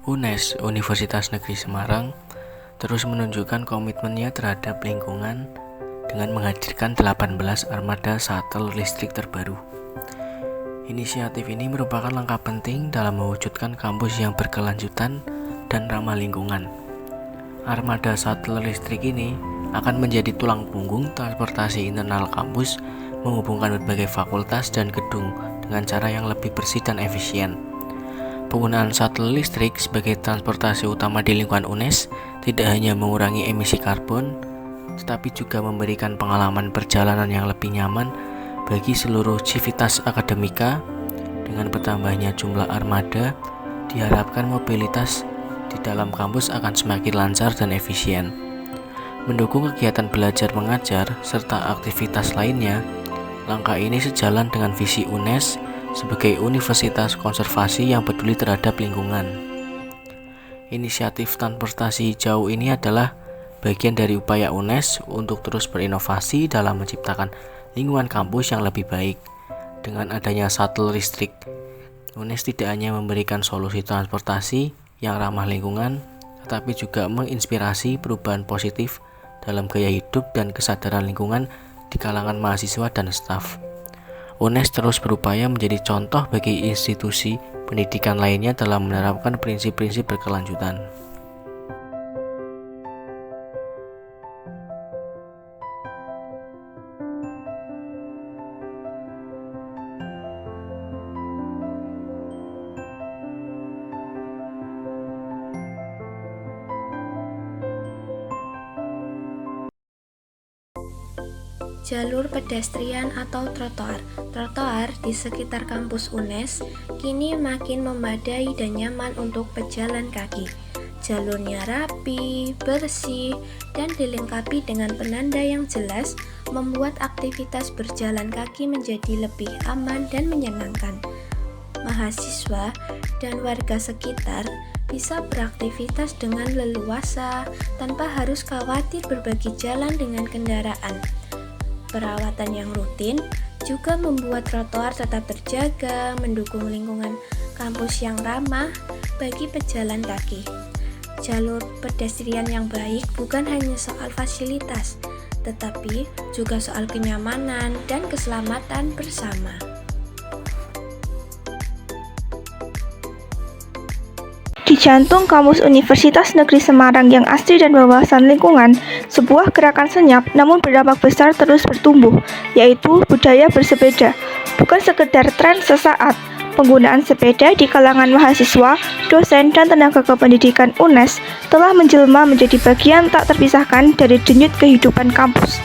UNES, Universitas Negeri Semarang, terus menunjukkan komitmennya terhadap lingkungan dengan menghadirkan 18 armada shuttle listrik terbaru. Inisiatif ini merupakan langkah penting dalam mewujudkan kampus yang berkelanjutan dan ramah lingkungan. Armada shuttle listrik ini akan menjadi tulang punggung transportasi internal kampus, menghubungkan berbagai fakultas dan gedung dengan cara yang lebih bersih dan efisien. Penggunaan shuttle listrik sebagai transportasi utama di lingkungan UNES tidak hanya mengurangi emisi karbon, tetapi juga memberikan pengalaman perjalanan yang lebih nyaman bagi seluruh civitas akademika. Dengan bertambahnya jumlah armada, diharapkan mobilitas di dalam kampus akan semakin lancar dan efisien. Mendukung kegiatan belajar mengajar serta aktivitas lainnya, langkah ini sejalan dengan visi UNES sebagai universitas konservasi yang peduli terhadap lingkungan. Inisiatif transportasi hijau ini adalah bagian dari upaya UNES untuk terus berinovasi dalam menciptakan lingkungan kampus yang lebih baik. Dengan adanya shuttle listrik, UNES tidak hanya memberikan solusi transportasi yang ramah lingkungan, tetapi juga menginspirasi perubahan positif dalam gaya hidup dan kesadaran lingkungan di kalangan mahasiswa dan staf. UNES terus berupaya menjadi contoh bagi institusi pendidikan lainnya dalam menerapkan prinsip-prinsip berkelanjutan. Jalur pedestrian atau trotoar. Trotoar di sekitar kampus UNES kini makin memadai dan nyaman untuk pejalan kaki. Jalurnya rapi, bersih, dan dilengkapi dengan penanda yang jelas membuat aktivitas berjalan kaki menjadi lebih aman dan menyenangkan. Mahasiswa dan warga sekitar bisa beraktivitas dengan leluasa tanpa harus khawatir berbagi jalan dengan kendaraan. Perawatan yang rutin juga membuat trotoar tetap terjaga, mendukung lingkungan kampus yang ramah bagi pejalan kaki. Jalur pedestrian yang baik bukan hanya soal fasilitas, tetapi juga soal kenyamanan dan keselamatan bersama. Di jantung kampus Universitas Negeri Semarang yang asri dan berwawasan lingkungan, sebuah gerakan senyap namun berdampak besar terus bertumbuh, yaitu budaya bersepeda. Bukan sekedar tren sesaat, penggunaan sepeda di kalangan mahasiswa, dosen, dan tenaga kependidikan UNES telah menjelma menjadi bagian tak terpisahkan dari denyut kehidupan kampus.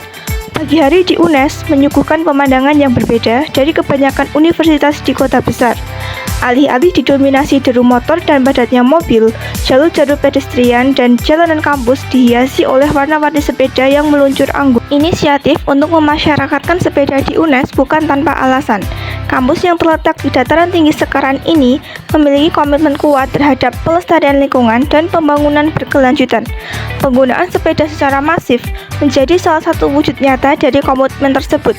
Pagi hari di UNES menyuguhkan pemandangan yang berbeda dari kebanyakan universitas di kota besar. Alih-alih didominasi deru motor dan padatnya mobil, jalur-jalur pedestrian dan jalanan kampus dihiasi oleh warna-warni sepeda yang meluncur anggun. Inisiatif untuk memasyarakatkan sepeda di UNES bukan tanpa alasan. Kampus yang terletak di dataran tinggi Sekaran ini memiliki komitmen kuat terhadap pelestarian lingkungan dan pembangunan berkelanjutan. Penggunaan sepeda secara masif menjadi salah satu wujud nyata dari komitmen tersebut.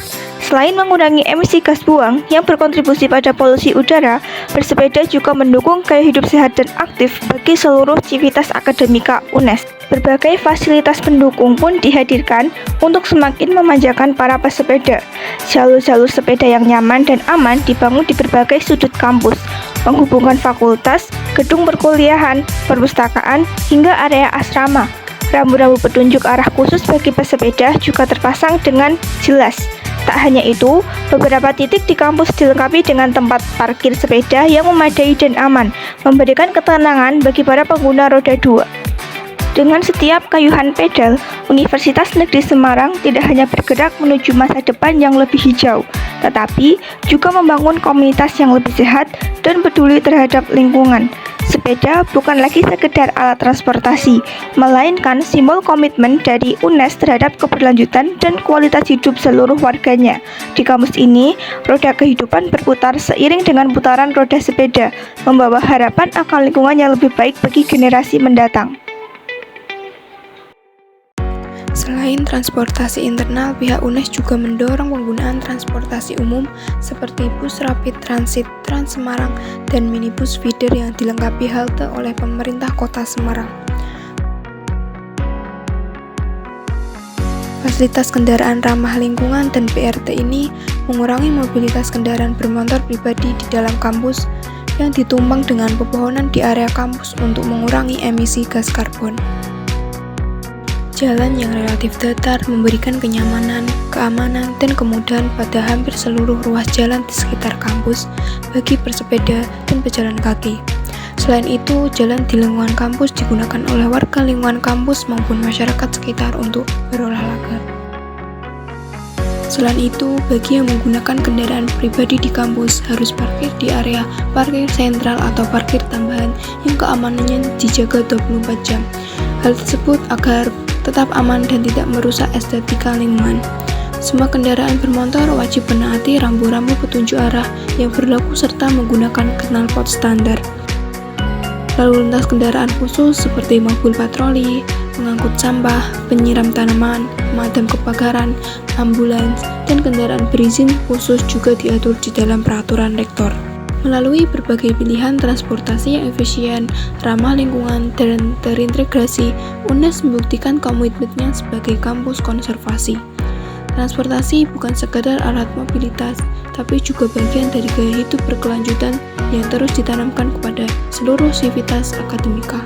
Selain mengurangi emisi gas buang yang berkontribusi pada polusi udara, bersepeda juga mendukung gaya hidup sehat dan aktif bagi seluruh civitas akademika UNES. Berbagai fasilitas pendukung pun dihadirkan untuk semakin memanjakan para pesepeda. Jalur-jalur sepeda yang nyaman dan aman dibangun di berbagai sudut kampus, menghubungkan fakultas, gedung perkuliahan, perpustakaan, hingga area asrama. Rambu-rambu petunjuk arah khusus bagi pesepeda juga terpasang dengan jelas. Tak hanya itu, beberapa titik di kampus dilengkapi dengan tempat parkir sepeda yang memadai dan aman, memberikan ketenangan bagi para pengguna roda 2. Dengan setiap kayuhan pedal, Universitas Negeri Semarang tidak hanya bergerak menuju masa depan yang lebih hijau, tetapi juga membangun komunitas yang lebih sehat dan peduli terhadap lingkungan. Sepeda bukan lagi sekedar alat transportasi, melainkan simbol komitmen dari UNES terhadap keberlanjutan dan kualitas hidup seluruh warganya. Di kampus ini, roda kehidupan berputar seiring dengan putaran roda sepeda, membawa harapan akan lingkungan yang lebih baik bagi generasi mendatang. Selain transportasi internal, pihak UNES juga mendorong penggunaan transportasi umum seperti bus rapid transit Trans Semarang dan minibus feeder yang dilengkapi halte oleh pemerintah Kota Semarang. Fasilitas kendaraan ramah lingkungan dan BRT ini mengurangi mobilitas kendaraan bermotor pribadi di dalam kampus yang ditumpang dengan pepohonan di area kampus untuk mengurangi emisi gas karbon. Jalan yang relatif datar memberikan kenyamanan, keamanan, dan kemudahan pada hampir seluruh ruas jalan di sekitar kampus bagi pesepeda dan pejalan kaki. Selain itu, jalan di lingkungan kampus digunakan oleh warga lingkungan kampus maupun masyarakat sekitar untuk berolahraga. Selain itu, bagi yang menggunakan kendaraan pribadi di kampus harus parkir di area parkir sentral atau parkir tambahan yang keamanannya dijaga 24 jam. Hal tersebut agar tetap aman dan tidak merusak estetika lingkungan. Semua kendaraan bermotor wajib menaati rambu-rambu petunjuk arah yang berlaku serta menggunakan knalpot standar. Lalu lintas kendaraan khusus seperti mobil patroli, pengangkut sampah, penyiram tanaman, pemadam kebakaran, ambulans, dan kendaraan berizin khusus juga diatur di dalam peraturan rektor. Melalui berbagai pilihan transportasi yang efisien, ramah lingkungan, dan terintegrasi, UNES membuktikan komitmennya sebagai kampus konservasi. Transportasi bukan sekadar alat mobilitas, tapi juga bagian dari gaya hidup berkelanjutan yang terus ditanamkan kepada seluruh sivitas akademika.